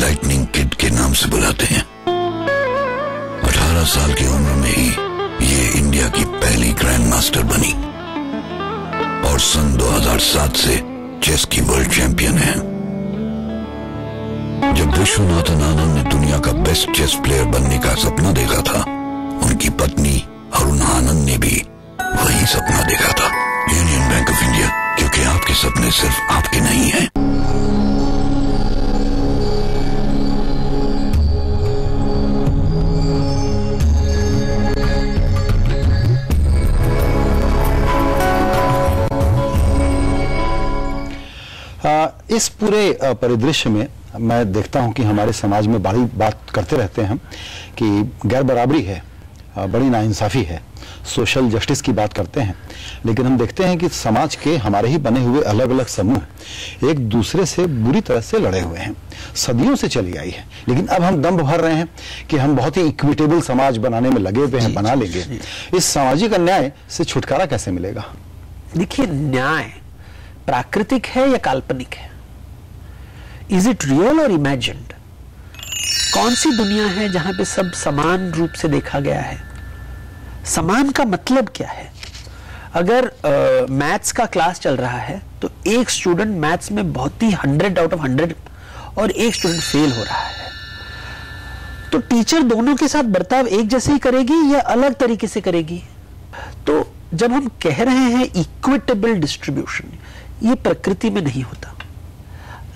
Lightning kid के नाम से बुलाते हैं। 18 साल की उम्र में ही ये इंडिया की पहली ग्रैंड मास्टर बनी और सन 2007 से चेस की वर्ल्ड चैंपियन है। जब विश्वनाथन आनंद ने दुनिया का बेस्ट चेस प्लेयर बनने का सपना देखा था, उनकी पत्नी अरुण आनंद ने भी वही सपना देखा था। यूनियन बैंक ऑफ इंडिया, क्योंकि आपके सपने सिर्फ आपके नहीं हैं। इस पूरे परिदृश्य में मैं देखता हूं कि हमारे समाज में बड़ी बात करते रहते हैं कि गैर बराबरी है, बड़ी नाइंसाफी है, सोशल जस्टिस की बात करते हैं, लेकिन हम देखते हैं कि समाज के हमारे ही बने हुए अलग अलग समूह एक दूसरे से बुरी तरह से लड़े हुए हैं। सदियों से चली आई है, लेकिन अब हम दम भर रहे हैं कि हम बहुत ही इक्विटेबल समाज बनाने में लगे हुए हैं, बना लेंगे। इस सामाजिक अन्याय से छुटकारा कैसे मिलेगा? देखिए, न्याय प्राकृतिक है या काल्पनिक है? इज इट रियल और इमेजिन्ड? कौन सी दुनिया है जहां पे सब समान रूप से देखा गया है? समान का मतलब क्या है? अगर मैथ्स का क्लास चल रहा है तो एक स्टूडेंट मैथ्स में बहुत ही 100 आउट ऑफ 100 और एक स्टूडेंट फेल हो रहा है, तो टीचर दोनों के साथ बर्ताव एक जैसे ही करेगी या अलग तरीके से करेगी? तो जब हम कह रहे हैं इक्विटेबल डिस्ट्रीब्यूशन, ये प्रकृति में नहीं होता,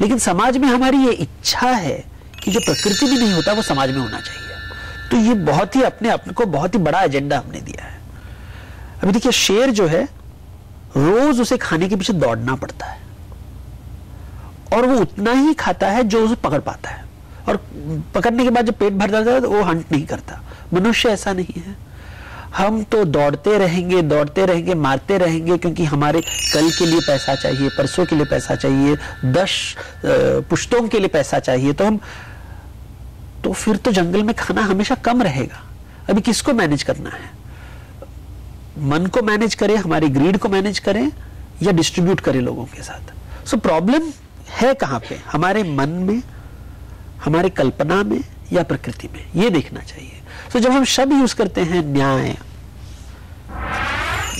लेकिन समाज में हमारी ये इच्छा है कि जो प्रकृति में नहीं होता वो समाज में होना चाहिए। तो ये बहुत ही अपने को बहुत ही बड़ा एजेंडा हमने दिया है। अभी देखिए, शेर जो है रोज उसे खाने के पीछे दौड़ना पड़ता है और वो उतना ही खाता है जो उसे पकड़ पाता है, और पकड़ने के बाद जब पेट भर जाता है तो वो हंट नहीं करता। मनुष्य ऐसा नहीं है। हम तो दौड़ते रहेंगे, मारते रहेंगे, क्योंकि हमारे कल के लिए पैसा चाहिए, परसों के लिए पैसा चाहिए, 10 पुश्तों के लिए पैसा चाहिए। तो फिर तो जंगल में खाना हमेशा कम रहेगा। अभी किसको मैनेज करना है? मन को मैनेज करें, हमारी ग्रीड को मैनेज करें, या डिस्ट्रीब्यूट करें लोगों के साथ? सो प्रॉब्लम है कहां पे? हमारे मन में, हमारे कल्पना में, या प्रकृति में? ये देखना चाहिए। तो जब हम शब्द यूज करते हैं न्याय,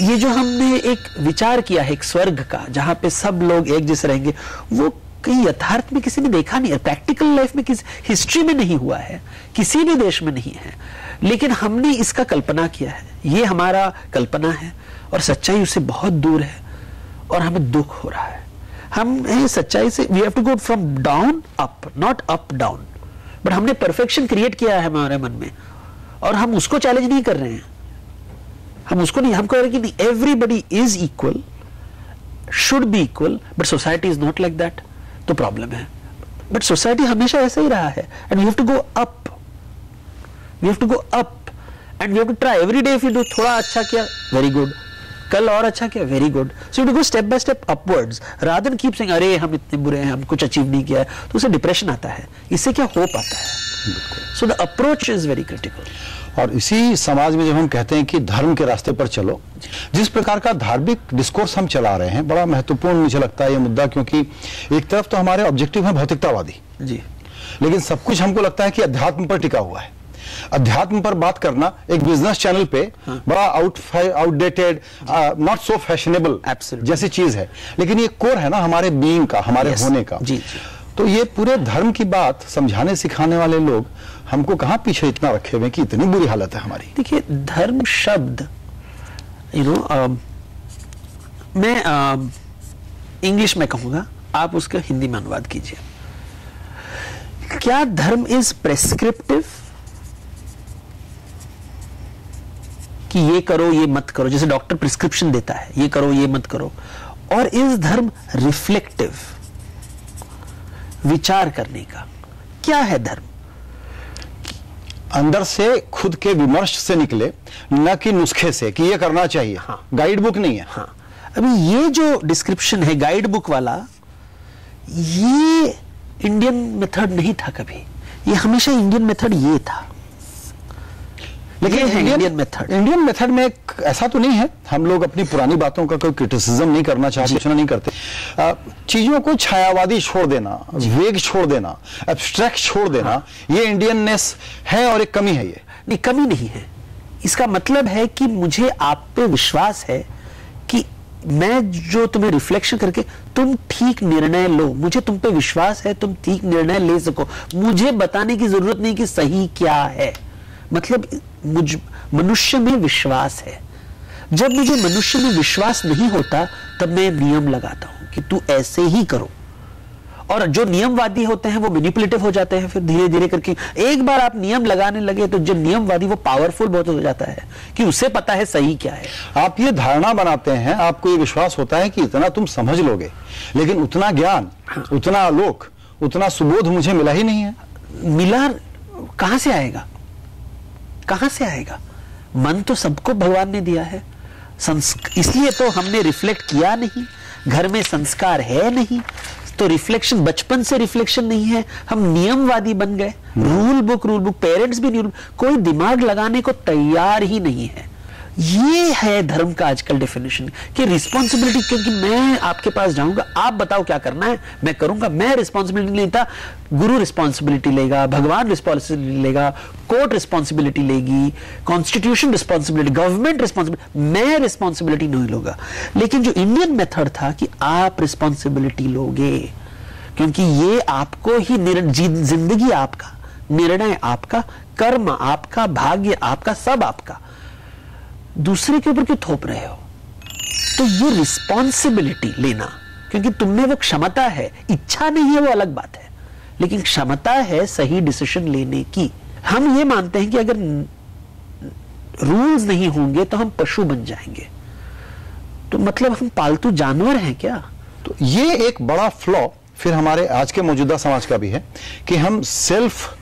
ये जो हमने एक विचार किया है एक स्वर्ग का जहां पे सब लोग एक जैसे रहेंगे, वो कहीं यथार्थ में किसी ने देखा नहीं है, प्रैक्टिकल लाइफ में, किसी हिस्ट्री में नहीं हुआ है, किसी भी देश में नहीं है, लेकिन हमने इसका कल्पना किया है। ये हमारा कल्पना है और सच्चाई उससे बहुत दूर है और हमें दुख हो रहा है। हम सच्चाई से we have to go from down up, not up down. But हमने परफेक्शन क्रिएट किया है हमारे मन में और हम उसको चैलेंज नहीं कर रहे हैं। हम उसको नहीं, हम कह रहे हैं कि everybody is equal, should be equal, but society is not like that. तो प्रॉब्लम है। बट सोसाइटी हमेशा ऐसा ही रहा है and we have to go up, we have to go up and we have to try every day. If you do थोड़ा अच्छा किया, वेरी गुड, कल और अच्छा किया, very good. So you to go step by step upwards rather than keep saying अरे हम इतने बुरे हैं, हम कुछ अचीव नहीं किया है, तो उसे डिप्रेशन आता है। इससे क्या होप आता है? So the approach is very critical. और इसी समाज में जब हम कहते हैं कि धर्म के रास्ते पर चलो, जिस प्रकार का धार्मिक डिस्कोर्स हम चला रहे हैं, बड़ा महत्वपूर्ण मुझे लगता है ये मुद्दा, क्योंकि एक तरफ तो हमारे ऑब्जेक्टिव है भौतिकतावादी जी, लेकिन सब कुछ हमको लगता है कि अध्यात्म पर टिका हुआ है। अध्यात्म पर बात करना एक बिजनेस चैनल पे बड़ा आउटडेटेड, नॉट सो फैशनेबल जैसी चीज है, लेकिन ये कोर है ना हमारे बीइंग का, हमारे होने का। तो ये पूरे धर्म की बात समझाने सिखाने वाले लोग हमको कहां पीछे इतना रखे हुए कि इतनी बुरी हालत है हमारी। देखिए, धर्म शब्द मैं इंग्लिश में कहूंगा, आप उसका हिंदी में अनुवाद कीजिए। क्या धर्म इज प्रेस्क्रिप्टिव कि ये करो ये मत करो, जैसे डॉक्टर प्रिस्क्रिप्शन देता है ये करो ये मत करो, और इज धर्म रिफ्लेक्टिव, विचार करने का? क्या है धर्म? अंदर से खुद के विमर्श से निकले, न कि नुस्खे से कि ये करना चाहिए। हाँ, गाइड बुक नहीं है। हाँ, अभी ये जो डिस्क्रिप्शन है गाइड बुक वाला, ये इंडियन मेथड नहीं था कभी, ये हमेशा इंडियन मेथड ये था। लेकिन इंडियन मेथड में ऐसा तो नहीं है, हम लोग अपनी पुरानी बातों का कोई क्रिटिसिज्म नहीं करना चाहते, नहीं करते, चीजों को छायावादी छोड़ देना, वेग छोड़ देना, एब्स्ट्रैक्ट छोड़ देना, ये इंडियननेस है और एक कमी है। ये नहीं, कमी नहीं है। इसका मतलब है कि मुझे आप पे विश्वास है कि मैं जो तुम्हें रिफ्लेक्शन करके तुम ठीक निर्णय लो, मुझे तुम पे विश्वास है, तुम ठीक निर्णय ले सको। मुझे बताने की जरूरत नहीं कि सही क्या है। मतलब मुझ मनुष्य में विश्वास है। जब मुझे मनुष्य में विश्वास नहीं होता तब मैं नियम लगाता हूं कि तू ऐसे ही करो। और जो नियमवादी होते हैं वो मैनिपुलेटिव हो जाते हैं, फिर धीरे धीरे करके एक बार आप नियम लगाने लगे तो जो नियमवादी वो पावरफुल बहुत हो जाता है कि उसे पता है सही क्या है। आप ये धारणा बनाते हैं, आपको ये विश्वास होता है कि इतना तुम समझ लोगे, लेकिन उतना ज्ञान, उतना आलोक, उतना सुबोध मुझे मिला ही नहीं है। मिला कहां से आएगा? कहां से आएगा? मन तो सबको भगवान ने दिया है। इसलिए तो हमने रिफ्लेक्ट किया नहीं। घर में संस्कार है नहीं तो रिफ्लेक्शन, बचपन से रिफ्लेक्शन नहीं है, हम नियमवादी बन गए। रूल बुक, पेरेंट्स भी नहीं, कोई दिमाग लगाने को तैयार ही नहीं है। ये है धर्म का आजकल डेफिनेशन कि रिस्पॉन्सिबिलिटी, क्योंकि मैं आपके पास जाऊंगा, आप बताओ क्या करना है, मैं करूंगा। मैं रिस्पॉन्सिबिलिटी नहीं लेता, गुरु रिस्पॉन्सिबिलिटी लेगा, भगवान रिस्पॉन्सिबिलिटी लेगा, कोर्ट रिस्पॉन्सिबिलिटी लेगी, कॉन्स्टिट्यूशन रिस्पॉन्सिबिलिटी, गवर्नमेंट रिस्पॉन्सिबिलिटी, मैं रिस्पॉन्सिबिलिटी नहीं लूंगा। लेकिन जो इंडियन मेथड था कि आप रिस्पॉन्सिबिलिटी लोगे, क्योंकि ये आपको ही जिंदगी आपका, निर्णय आपका, कर्म आपका, भाग्य आपका, सब आपका, दूसरे के ऊपर क्यों थोप रहे हो? तो ये रिस्पॉन्सिबिलिटी लेना, क्योंकि तुमने वो क्षमता है, इच्छा नहीं है वो अलग बात है, लेकिन क्षमता है सही डिसीजन लेने की। हम ये मानते हैं कि अगर रूल्स नहीं होंगे तो हम पशु बन जाएंगे, तो मतलब हम पालतू जानवर हैं क्या? तो ये एक बड़ा फ्लॉ फिर हमारे आज के मौजूदा समाज का भी है कि हम सेल्फ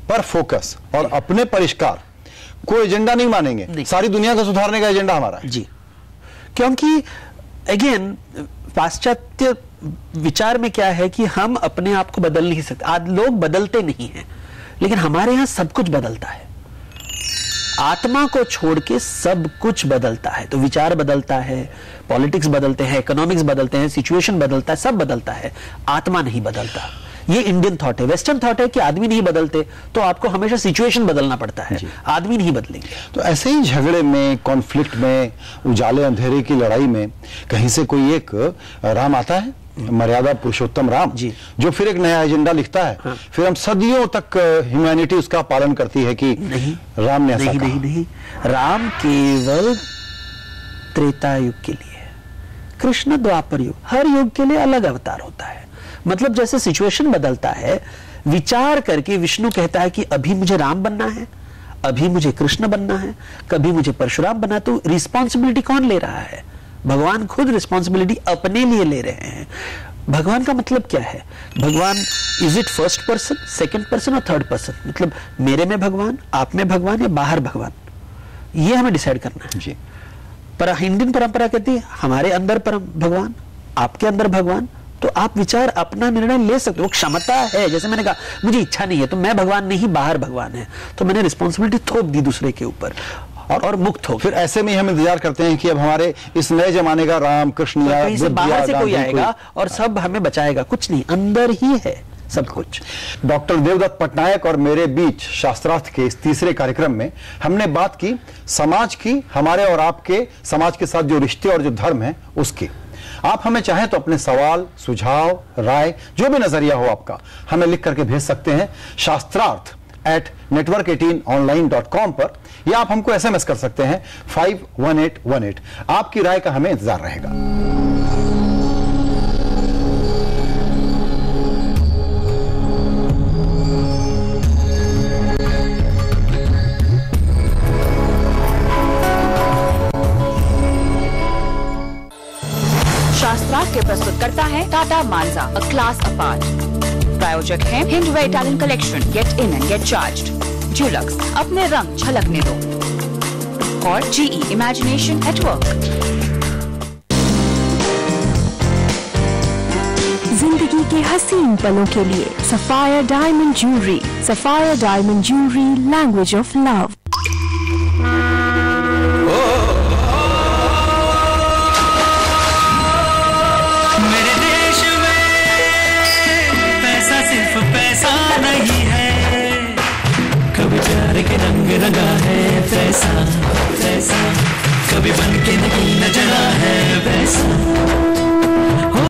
पर फोकस और अपने परिष्कार कोई एजेंडा नहीं मानेंगे। नहीं। सारी दुनिया को सुधारने का एजेंडा हमारा है। जी, क्योंकि अगेन पाश्चात्य विचार में क्या है कि हम अपने आप को बदल नहीं सकते। आज लोग बदलते नहीं हैं, लेकिन हमारे यहां सब कुछ बदलता है। आत्मा को छोड़ के सब कुछ बदलता है। तो विचार बदलता है, पॉलिटिक्स बदलते हैं, इकोनॉमिक्स बदलते हैं, सिचुएशन बदलता है, सब बदलता है, आत्मा नहीं बदलता। ये इंडियन थॉट है। वेस्टर्न थॉट है कि आदमी नहीं बदलते, तो आपको हमेशा सिचुएशन बदलना पड़ता है, आदमी नहीं बदलेंगे। तो ऐसे ही झगड़े में, कॉन्फ्लिक्ट में, उजाले अंधेरे की लड़ाई में कहीं से कोई एक राम आता है, मर्यादा पुरुषोत्तम राम जी, जो फिर एक नया एजेंडा लिखता है। हाँ। फिर हम सदियों तक ह्यूमैनिटी उसका पालन करती है कि नहीं, राम ने ऐसा कहा। नहीं, राम केवल त्रेता युग के लिए, कृष्ण द्वापर युग, हर युग के लिए अलग अवतार होता है। मतलब जैसे सिचुएशन बदलता है, विचार करके विष्णु कहता है कि अभी मुझे राम बनना है, अभी मुझे कृष्ण बनना है, कभी मुझे परशुराम बनना। तो रिस्पॉन्सिबिलिटी कौन ले रहा है? भगवान खुद रिस्पॉन्सिबिलिटी अपने लिए ले रहे हैं। भगवान का मतलब क्या है? भगवान, is it first person, second person और थर्ड पर्सन? मतलब मेरे में भगवान, आप में भगवान या बाहर भगवान? ये हमें डिसाइड करना है जी। पर इंडियन परंपरा कहती है हमारे अंदर परम भगवान, आपके अंदर भगवान। तो आप विचार अपना निर्णय ले सकते हो, क्षमता है। जैसे मैंने कहा मुझे इच्छा नहीं है तो मैं भगवान नहीं, बाहर भगवान है, तो मैंने रिस्पॉन्सिबिलिटी थोप दी दूसरे के ऊपर और मुक्त हो। फिर ऐसे में हम इंतजार करते हैं कि अब हमारे इस नए जमाने का राम कृष्ण या कहीं से बाहर से कोई आएगा और सब हमें बचाएगा। कुछ नहीं, अंदर ही है सब कुछ। डॉक्टर देवदत्त पटनायक और मेरे बीच शास्त्रार्थ के इस तीसरे कार्यक्रम में हमने बात की समाज की, हमारे और आपके समाज के साथ जो रिश्ते और जो धर्म है उसकी। आप हमें चाहें तो अपने सवाल, सुझाव, राय, जो भी नजरिया हो आपका, हमें लिख करके भेज सकते हैं shastrarth@network18online.com पर, या आप हमको SMS कर सकते हैं 51818। आपकी राय का हमें इंतजार रहेगा। शास्त्रार्थ के प्रस्तुत करता है टाटा मांजा, अ क्लास अपार्ट। प्रायोजक है Hindware Italian collection, get in and get charged. ज्यूलक्स, अपने रंग झलकने दो। और GE इमेजिनेशन एट वर्क। जिंदगी के हसीन पलों के लिए sapphire diamond jewellery. Sapphire diamond jewellery, language of love. मेरे देश प्यार के रंग रंगा है वैसा वैसा, कभी बन के नहीं न जगा है वैसा।